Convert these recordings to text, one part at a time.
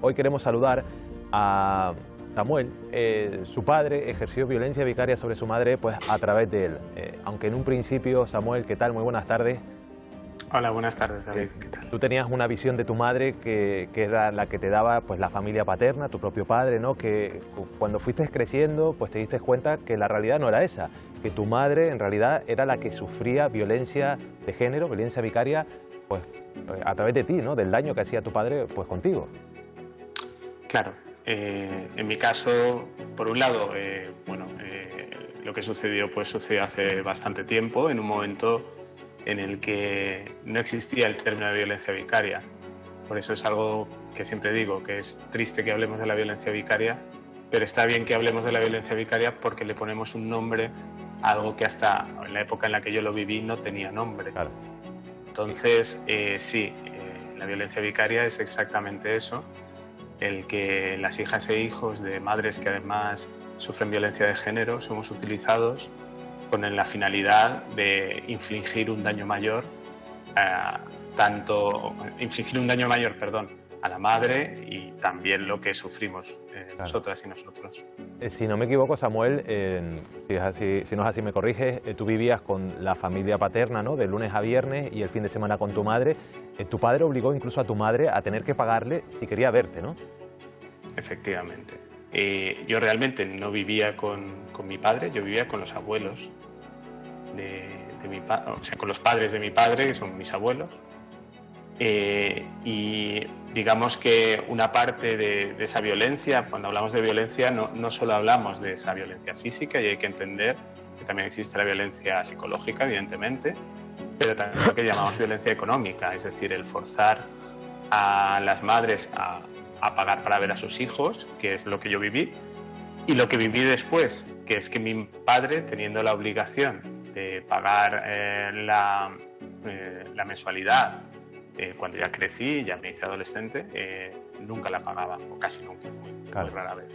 Hoy queremos saludar a Samuel. Su padre ejerció violencia vicaria sobre su madre pues a través de él. Aunque en un principio, Samuel, ¿qué tal? Muy buenas tardes. Hola, buenas tardes, David. ¿Qué tal? Tú tenías una visión de tu madre que era la que te daba pues la familia paterna, tu propio padre, ¿no? Que cuando fuiste creciendo pues te diste cuenta que la realidad no era esa, que tu madre en realidad era la que sufría violencia de género, violencia vicaria, pues a través de ti, ¿no? Del daño que hacía tu padre pues contigo. Claro, en mi caso, por un lado, lo que sucedió pues sucedió hace bastante tiempo, en un momento en el que no existía el término de violencia vicaria. Por eso es algo que siempre digo, que es triste que hablemos de la violencia vicaria, pero está bien que hablemos de la violencia vicaria porque le ponemos un nombre a algo que hasta en la época en la que yo lo viví no tenía nombre. Claro. Entonces, la violencia vicaria es exactamente eso, el que las hijas e hijos de madres que además sufren violencia de género somos utilizados con la finalidad de infligir un daño mayor, a la madre y también lo que sufrimos nosotras y nosotros. Si no me equivoco, Samuel, si no es así me corriges, tú vivías con la familia paterna, ¿no? De lunes a viernes y el fin de semana con tu madre. Tu padre obligó incluso a tu madre a tener que pagarle si quería verte, ¿no? Efectivamente. Yo realmente no vivía con mi padre, yo vivía con los abuelos de mi padre, o sea, con los padres de mi padre, que son mis abuelos. Y digamos que una parte de esa violencia, cuando hablamos de violencia, no solo hablamos de esa violencia física, y hay que entender que también existe la violencia psicológica, evidentemente, pero también lo que llamamos violencia económica, es decir, el forzar a las madres a pagar para ver a sus hijos, que es lo que yo viví, y lo que viví después, que es que mi padre, teniendo la obligación de pagar la mensualidad, cuando ya crecí, ya me hice adolescente, nunca la pagaba, o casi nunca, muy rara vez.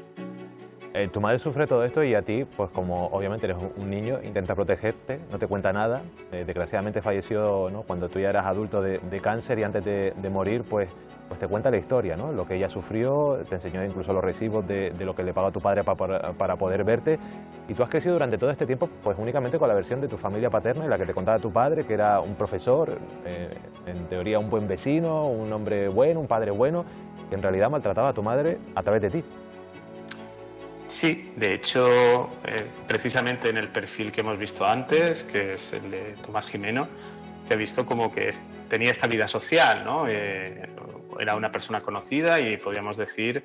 Tu madre sufre todo esto y a ti, pues como obviamente eres un niño, intenta protegerte, no te cuenta nada. Desgraciadamente falleció, ¿no? Cuando tú ya eras adulto de cáncer y antes de morir, pues te cuenta la historia, ¿no? Lo que ella sufrió, te enseñó incluso los recibos de lo que le pagó a tu padre para poder verte. Y tú has crecido durante todo este tiempo pues únicamente con la versión de tu familia paterna y la que te contaba tu padre, que era un profesor, en teoría un buen vecino, un hombre bueno, un padre bueno, que en realidad maltrataba a tu madre a través de ti. Sí, de hecho, precisamente en el perfil que hemos visto antes, que es el de Tomás Jimeno, se ha visto como que tenía esta vida social, ¿no? Era una persona conocida y podríamos decir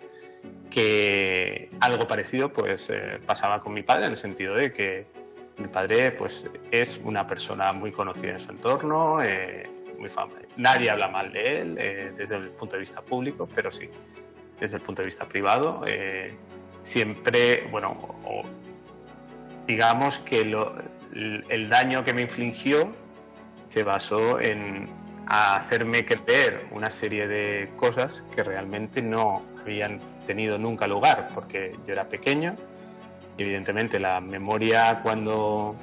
que algo parecido pues pasaba con mi padre, en el sentido de que mi padre pues es una persona muy conocida en su entorno, muy famosa. Nadie habla mal de él desde el punto de vista público, pero sí, desde el punto de vista privado. Siempre, digamos que el daño que me infligió se basó en hacerme creer una serie de cosas que realmente no habían tenido nunca lugar, porque yo era pequeño y evidentemente la memoria cuando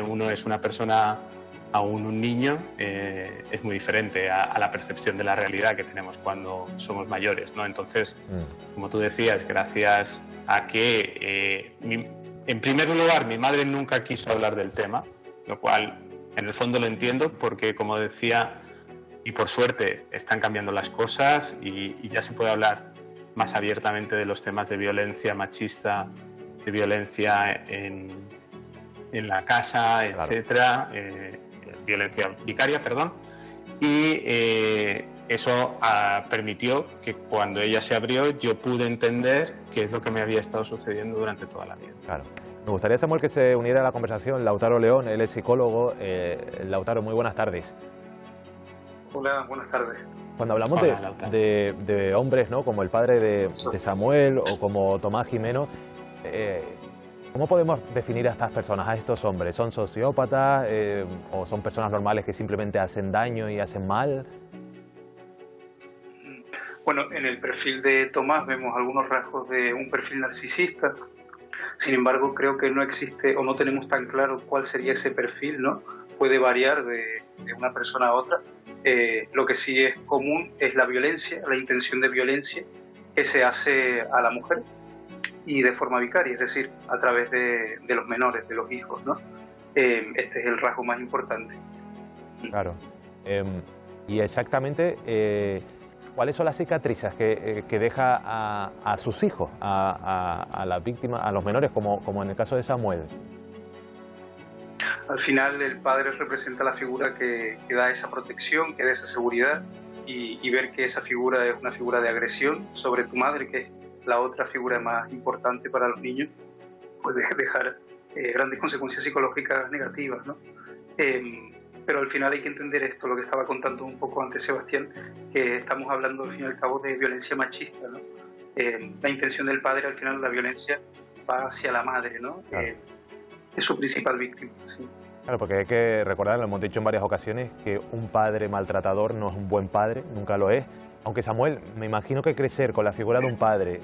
uno es una persona, aún un niño, es muy diferente a la percepción de la realidad que tenemos cuando somos mayores, ¿no? Entonces, como tú decías, gracias a que, en primer lugar, mi madre nunca quiso hablar del tema, lo cual en el fondo lo entiendo porque, como decía, y por suerte están cambiando las cosas y ya se puede hablar más abiertamente de los temas de violencia machista, de violencia en la casa, etcétera, violencia vicaria, perdón, y eso permitió que cuando ella se abrió yo pude entender qué es lo que me había estado sucediendo durante toda la vida. Claro. Me gustaría, Samuel, que se uniera a la conversación Lautaro León, él es psicólogo. Lautaro, muy buenas tardes. Hola, buenas tardes. Cuando hablamos de hombres, ¿no? Como el padre de Samuel o como Tomás Jimeno, ¿cómo podemos definir a estas personas, a estos hombres? ¿Son sociópatas o son personas normales que simplemente hacen daño y hacen mal? Bueno, en el perfil de Tomás vemos algunos rasgos de un perfil narcisista. Sin embargo, creo que no existe o no tenemos tan claro cuál sería ese perfil, ¿no? Puede variar de una persona a otra. Lo que sí es común es la violencia, la intención de violencia, que se hace a la mujer y de forma vicaria, es decir, a través de los menores, de los hijos, ¿no? Este es el rasgo más importante. Claro. Y exactamente, ¿cuáles son las cicatrices que deja a sus hijos, a las víctimas, a los menores, como en el caso de Samuel? Al final el padre representa la figura que da esa protección, que da esa seguridad, y ver que esa figura es una figura de agresión sobre tu madre, que es la otra figura más importante para los niños, puede dejar grandes consecuencias psicológicas negativas, ¿no? Pero al final hay que entender esto, lo que estaba contando un poco antes Sebastián, que estamos hablando al fin y al cabo de violencia machista, ¿no? La intención del padre, al final la violencia va hacia la madre, ¿no? Claro. Es su principal víctima, sí. Claro, porque hay que recordar, lo hemos dicho en varias ocasiones, que un padre maltratador no es un buen padre, nunca lo es. Aunque Samuel, me imagino que crecer con la figura de un padre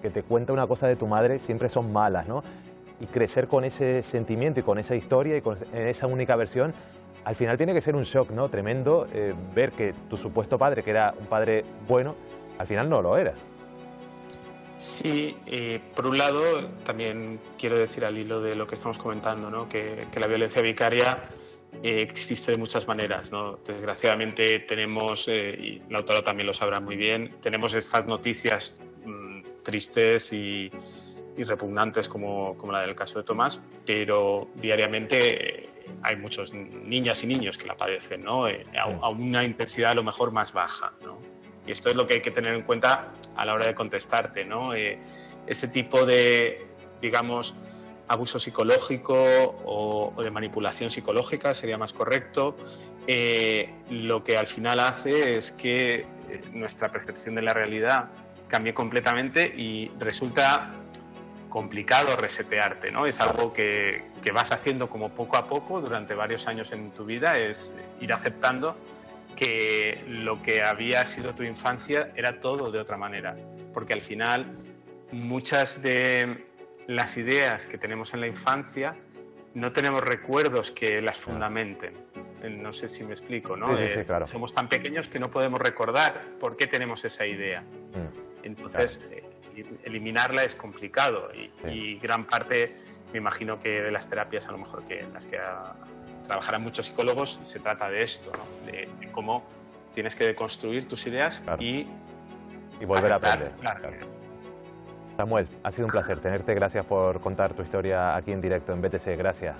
que te cuenta una cosa de tu madre siempre son malas, ¿no? Y crecer con ese sentimiento y con esa historia y con esa única versión, al final tiene que ser un shock, ¿no? Tremendo ver que tu supuesto padre, que era un padre bueno, al final no lo era. Sí, por un lado, también quiero decir al hilo de lo que estamos comentando, ¿no? que la violencia vicaria existe de muchas maneras, ¿no? Desgraciadamente tenemos, y Lautaro también lo sabrá muy bien, tenemos estas noticias tristes y repugnantes como la del caso de Tomás, pero diariamente hay muchos niñas y niños que la padecen, ¿no? A una intensidad a lo mejor más baja, ¿no? Y esto es lo que hay que tener en cuenta a la hora de contestarte, ¿no? Ese tipo de, digamos, abuso psicológico o de manipulación psicológica, sería más correcto, lo que al final hace es que nuestra percepción de la realidad cambie completamente y resulta complicado resetearte, ¿no? Es algo que vas haciendo como poco a poco durante varios años en tu vida, es ir aceptando que lo que había sido tu infancia era todo de otra manera, porque al final muchas de las ideas que tenemos en la infancia no tenemos recuerdos que las fundamenten. No sé si me explico, ¿no? Sí, claro. Somos tan pequeños que no podemos recordar por qué tenemos esa idea. Entonces, eliminarla es complicado y gran parte, me imagino que de las terapias, a lo mejor que en las que trabajarán muchos psicólogos, se trata de esto, ¿no? De cómo tienes que deconstruir tus ideas, claro, y volver a aceptar, aprender. claro. Samuel, ha sido un placer tenerte. Gracias por contar tu historia aquí en directo en BTC. Gracias.